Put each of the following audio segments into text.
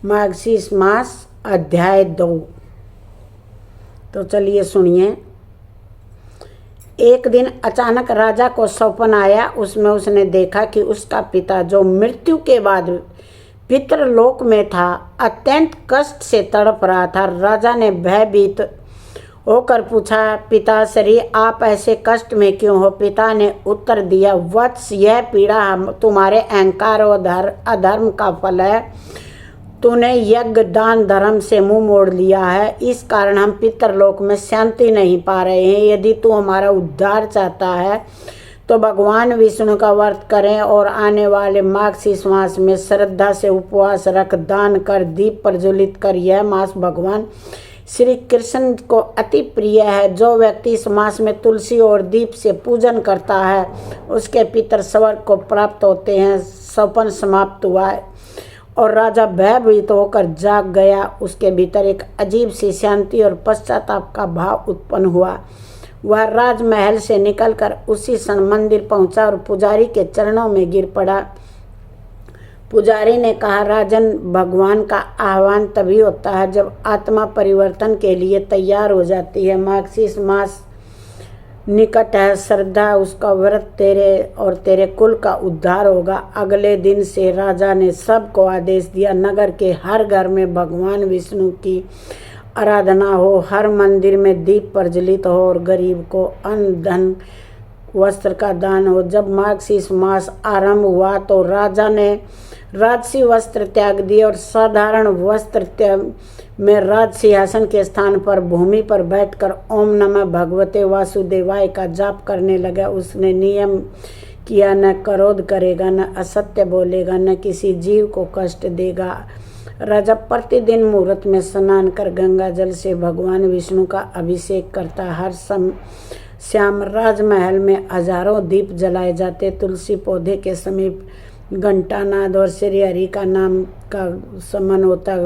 मार्गशीर्ष मास अध्याय 2। तो चलिए सुनिए। एक दिन अचानक राजा को सौपन आया। उसमें उसने देखा कि उसका पिता जो मृत्यु के बाद पितृलोक में था अत्यंत कष्ट से तड़प रहा था। राजा ने भयभीत होकर पूछा, पिताश्री आप ऐसे कष्ट में क्यों हो? पिता ने उत्तर दिया, वत्स यह पीड़ा तुम्हारे अहंकार और अधर्म का फल है। तूने यज्ञ दान धर्म से मुंह मोड़ लिया है, इस कारण हम पितरलोक में शांति नहीं पा रहे हैं। यदि तू हमारा उद्धार चाहता है तो भगवान विष्णु का व्रत करें और आने वाले मार्गशीर्ष मास में श्रद्धा से उपवास रख, दान कर, दीप प्रज्वलित कर। यह मास भगवान श्री कृष्ण को अति प्रिय है। जो व्यक्ति इस मास में तुलसी और दीप से पूजन करता है उसके पितर स्वर्ग को प्राप्त होते हैं। सौपन समाप्त हुआ और राजा भयभीत होकर जाग गया। उसके भीतर एक अजीब सी शांति और पश्चाताप का भाव उत्पन्न हुआ। वह राजमहल से निकलकर उसी क्षण मंदिर पहुंचा और पुजारी के चरणों में गिर पड़ा। पुजारी ने कहा, राजन, भगवान का आह्वान तभी होता है जब आत्मा परिवर्तन के लिए तैयार हो जाती है। मार्गशीर्ष मास निकट है। श्रद्धा उसका व्रत तेरे और तेरे कुल का उद्धार होगा। अगले दिन से राजा ने सबको आदेश दिया, नगर के हर घर में भगवान विष्णु की आराधना हो, हर मंदिर में दीप प्रज्वलित हो और गरीब को अन्न धन वस्त्र का दान हो। जब मार्गशीर्ष मास आरंभ हुआ तो राजा ने राजसी वस्त्र त्याग दिए और साधारण वस्त्र में राज सिंहासन के स्थान पर भूमि पर बैठकर ओम नमः भगवते वासुदेवाय का जाप करने लगा। उसने नियम किया, न क्रोध करेगा, न असत्य बोलेगा, न किसी जीव को कष्ट देगा। राजा प्रतिदिन मुहूर्त में स्नान कर गंगा जल से भगवान विष्णु का अभिषेक करता। हर श्याम राजमहल में हजारों दीप जलाए जाते। तुलसी पौधे के समीप घंटानाद और श्री हरि का नाम का समन होता।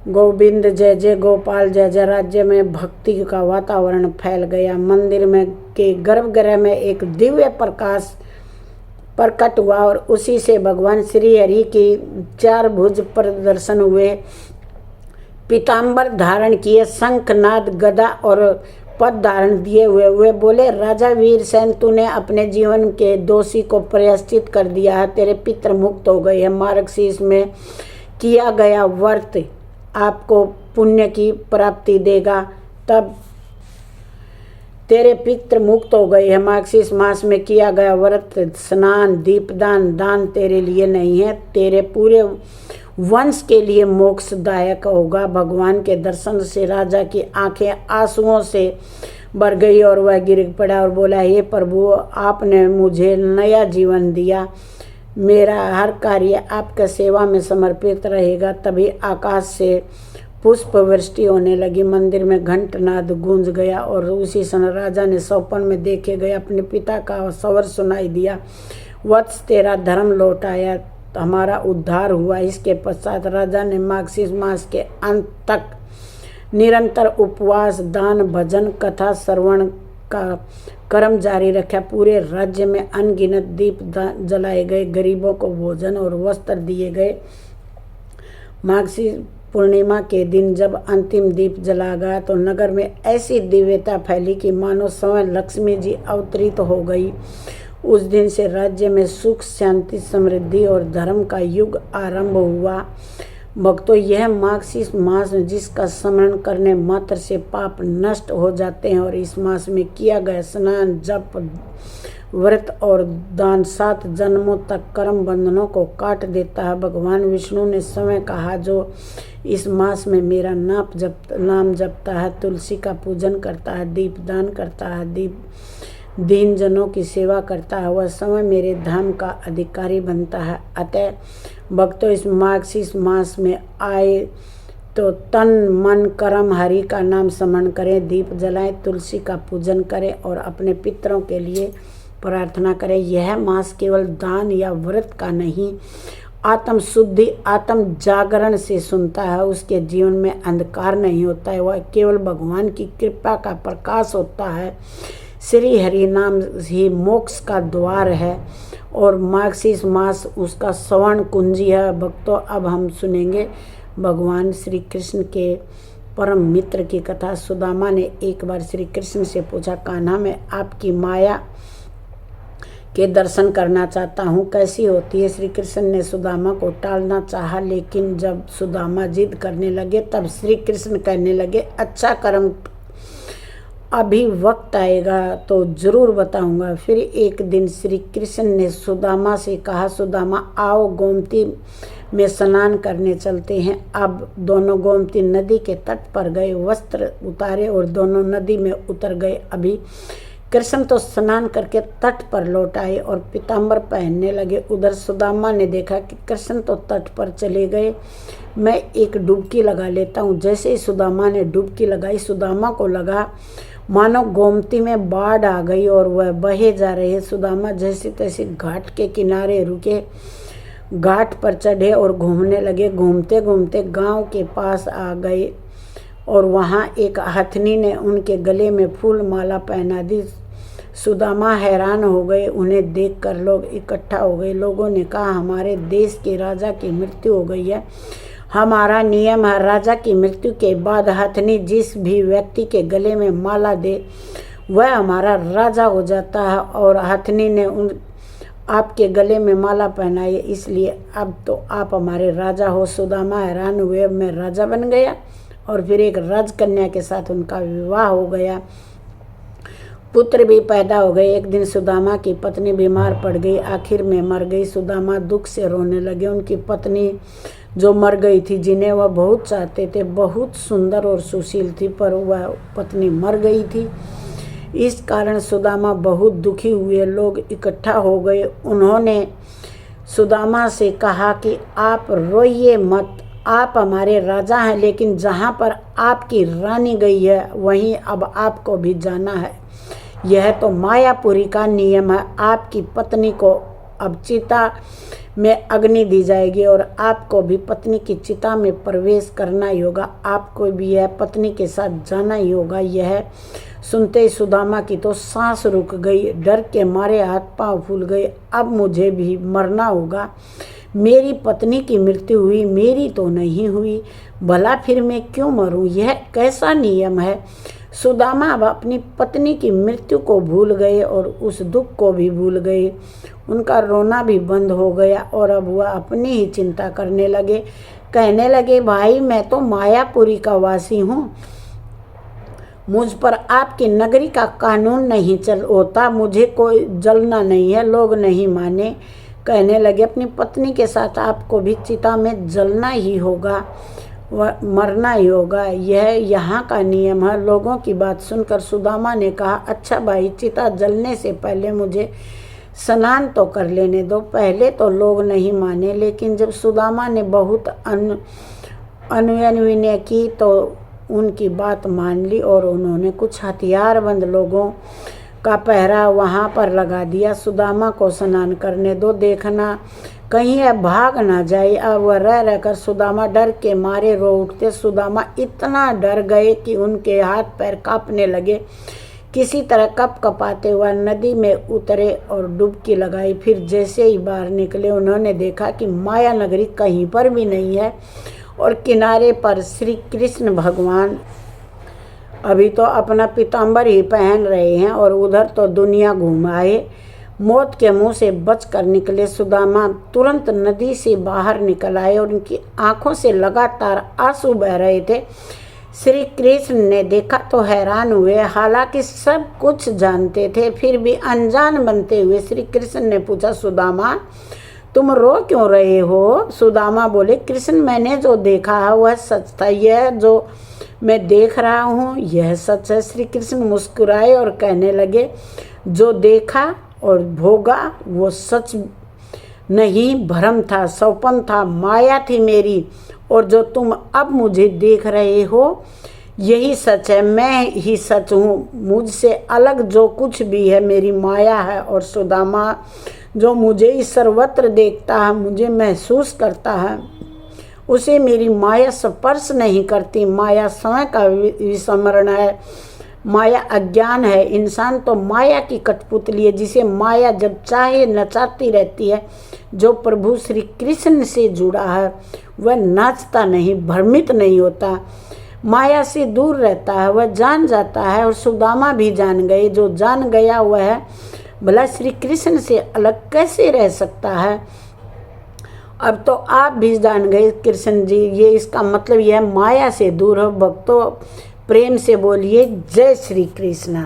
गोविंद जय जय, गोपाल जय जय। राज्य में भक्ति का वातावरण फैल गया। मंदिर में के गर्भगृह में एक दिव्य प्रकाश प्रकट हुआ और उसी से भगवान श्री हरि की 4 भुज प्रदर्शन हुए। पीताम्बर धारण किए, शंखनाद गदा और पद धारण दिए हुए वे बोले, राजा वीरसेन, तूने अपने जीवन के दोषी को प्रायश्चित कर दिया है। तेरे पितर मुक्त हो गए हैं। मार्गशीर्ष में किया गया व्रत आपको पुण्य की प्राप्ति देगा। तब तेरे पितर मुक्त हो गए हैं। मार्गशीर्ष मास में किया गया व्रत, स्नान, दीपदान, दान तेरे लिए नहीं है, तेरे पूरे वंश के लिए मोक्षदायक होगा। भगवान के दर्शन से राजा की आंखें आंसुओं से भर गई और वह गिर पड़ा और बोला, हे प्रभु, आपने मुझे नया जीवन दिया। मेरा हर कार्य आपके सेवा में समर्पित रहेगा। तभी आकाश से पुष्प वृष्टि होने लगी। मंदिर में घंटनाद गूंज गया और उसी समय राजा ने सौपन में देखे गए अपने पिता का स्वर सुनाई दिया, वत्स तेरा धर्म लौट आया, हमारा उद्धार हुआ। इसके पश्चात राजा ने मार्गशीर्ष मास के अंत तक निरंतर उपवास, दान, भजन, कथा श्रवण का कर्म जारी रखा। पूरे राज्य में अनगिनत दीप जलाए गए, गरीबों को भोजन और वस्त्र दिए गए। मार्गशीर्ष पूर्णिमा के दिन जब अंतिम दीप जला गया तो नगर में ऐसी दिव्यता फैली कि मानो स्वयं लक्ष्मी जी अवतरित हो गई। उस दिन से राज्य में सुख, शांति, समृद्धि और धर्म का युग आरंभ हुआ। भक्तों, यह मार्गशीर्ष मास जिसका स्मरण करने मात्र से पाप नष्ट हो जाते हैं और इस मास में किया गया स्नान, जप, व्रत और दान 7 जन्मों तक कर्म बंधनों को काट देता है। भगवान विष्णु ने स्वयं कहा, जो इस मास में मेरा नाम जपता है, तुलसी का पूजन करता है, दीप दान करता है, दीन जनों की सेवा करता है, वह समय मेरे धाम का अधिकारी बनता है। अतः भक्तों, इस मार्गशीर्ष मास में आए तो तन मन कर्म हरि का नाम स्मरण करें, दीप जलाएं, तुलसी का पूजन करें और अपने पितरों के लिए प्रार्थना करें। यह मास केवल दान या व्रत का नहीं, आत्म शुद्धि, आत्म जागरण से सुनता है। उसके जीवन में अंधकार नहीं होता है, वह केवल भगवान की कृपा का प्रकाश होता है। श्री हरि नाम ही मोक्ष का द्वार है और मार्गशीर्ष मास उसका स्वर्ण कुंजी है। भक्तों, अब हम सुनेंगे भगवान श्री कृष्ण के परम मित्र की कथा। सुदामा ने एक बार श्री कृष्ण से पूछा, कान्हा, मैं आपकी माया के दर्शन करना चाहता हूँ, कैसी होती है? श्री कृष्ण ने सुदामा को टालना चाहा, लेकिन जब सुदामा जिद करने लगे तब श्री कृष्ण कहने लगे, अच्छा कर्म, अभी वक्त आएगा तो जरूर बताऊंगा। फिर एक दिन श्री कृष्ण ने सुदामा से कहा, सुदामा आओ, गोमती में स्नान करने चलते हैं। अब दोनों गोमती नदी के तट पर गए, वस्त्र उतारे और दोनों नदी में उतर गए। अभी कृष्ण तो स्नान करके तट पर लौट आए और पीताम्बर पहनने लगे। उधर सुदामा ने देखा कि कृष्ण तो तट पर चले गए, मैं एक डुबकी लगा लेता हूँ। जैसे ही सुदामा ने डुबकी लगाई, सुदामा को लगा मानो गोमती में बाढ़ आ गई और वह बहे जा रहे। सुदामा जैसे तैसे घाट के किनारे रुके, घाट पर चढ़े और घूमने लगे। घूमते घूमते गांव के पास आ गए और वहाँ एक हथनी ने उनके गले में फूल माला पहना दी। सुदामा हैरान हो गए, उन्हें देखकर लोग इकट्ठा हो गए। लोगों ने कहा, हमारे देश के राजा की मृत्यु हो गई है। हमारा नियम है, राजा की मृत्यु के बाद हथनी जिस भी व्यक्ति के गले में माला दे वह हमारा राजा हो जाता है, और हथनी ने आपके गले में माला पहनाई, इसलिए अब तो आप हमारे राजा हो। सुदामा हैरान हुए, अब मैं राजा बन गया। और फिर एक राजकन्या के साथ उनका विवाह हो गया, पुत्र भी पैदा हो गए। एक दिन सुदामा की पत्नी बीमार पड़ गई, आखिर में मर गई। सुदामा दुख से रोने लगे। उनकी पत्नी जो मर गई थी, जिन्हें वह बहुत चाहते थे, बहुत सुंदर और सुशील थी, पर वह पत्नी मर गई थी। इस कारण सुदामा बहुत दुखी हुए। लोग इकट्ठा हो गए। उन्होंने सुदामा से कहा कि आप रोइए मत, आप हमारे राजा हैं, लेकिन जहाँ पर आपकी रानी गई है वहीं अब आपको भी जाना है। यह तो मायापुरी का नियम है। आपकी पत्नी को अब चिता में अग्नि दी जाएगी और आपको भी पत्नी की चिता में प्रवेश करना ही होगा। आपको भी यह पत्नी के साथ जाना ही होगा। यह सुनते ही सुदामा की तो सांस रुक गई, डर के मारे हाथ पांव फूल गए। अब मुझे भी मरना होगा। मेरी पत्नी की मृत्यु हुई, मेरी तो नहीं हुई, भला फिर मैं क्यों मरूं? यह कैसा नियम है? सुदामा अब अपनी पत्नी की मृत्यु को भूल गए और उस दुख को भी भूल गए। उनका रोना भी बंद हो गया और अब वह अपनी ही चिंता करने लगे। कहने लगे, भाई, मैं तो मायापुरी का वासी हूँ, मुझ पर आपकी नगरी का कानून नहीं चल होता, मुझे कोई जलना नहीं है, लोग नहीं माने। कहने लगे, अपनी पत्नी के साथ आपको भी चिता में जलना ही होगा, मरना ही होगा, यह यहाँ का नियम है। लोगों की बात सुनकर सुदामा ने कहा, अच्छा भाई, चिता जलने से पहले मुझे स्नान तो कर लेने दो। पहले तो लोग नहीं माने, लेकिन जब सुदामा ने बहुत अनुनय की तो उनकी बात मान ली और उन्होंने कुछ हथियारबंद लोगों का पहरा वहाँ पर लगा दिया। सुदामा को स्नान करने दो, देखना कहीं यह भाग ना जाए। अब वह रह रहकर सुदामा डर के मारे रो उठते। सुदामा इतना डर गए कि उनके हाथ पैर कांपने लगे। किसी तरह कप कपाते हुआ नदी में उतरे और डुबकी लगाई। फिर जैसे ही बाहर निकले, उन्होंने देखा कि माया नगरी कहीं पर भी नहीं है और किनारे पर श्री कृष्ण भगवान अभी तो अपना पीताम्बर ही पहन रहे हैं और उधर तो दुनिया घूम आए। मौत के मुंह से बचकर निकले सुदामा तुरंत नदी से बाहर निकल आए और उनकी आंखों से लगातार आंसू बह रहे थे। श्री कृष्ण ने देखा तो हैरान हुए, हालांकि सब कुछ जानते थे, फिर भी अनजान बनते हुए श्री कृष्ण ने पूछा, सुदामा, तुम रो क्यों रहे हो? सुदामा बोले, कृष्ण, मैंने जो देखा है वह सच था, यह जो मैं देख रहा हूँ यह सच है। श्री कृष्ण मुस्कुराए और कहने लगे, जो देखा और भोगा वो सच नहीं, भ्रम था, सौपन था, माया थी मेरी, और जो तुम अब मुझे देख रहे हो यही सच है, मैं ही सच हूँ। मुझसे अलग जो कुछ भी है मेरी माया है। और सुदामा, जो मुझे सर्वत्र देखता है, मुझे महसूस करता है, उसे मेरी माया स्पर्श नहीं करती। माया समय का विस्मरण है, माया अज्ञान है। इंसान तो माया की कठपुतली है, जिसे माया जब चाहे नचाती रहती है। जो प्रभु श्री कृष्ण से जुड़ा है वह नाचता नहीं, भ्रमित नहीं होता, माया से दूर रहता है, वह जान जाता है। और सुदामा भी जान गए। जो जान गया वह भला श्री कृष्ण से अलग कैसे रह सकता है। अब तो आप भी जान गए कृष्ण जी, ये इसका मतलब यह माया से दूर हो। भक्तों प्रेम से बोलिए जय श्री कृष्ण।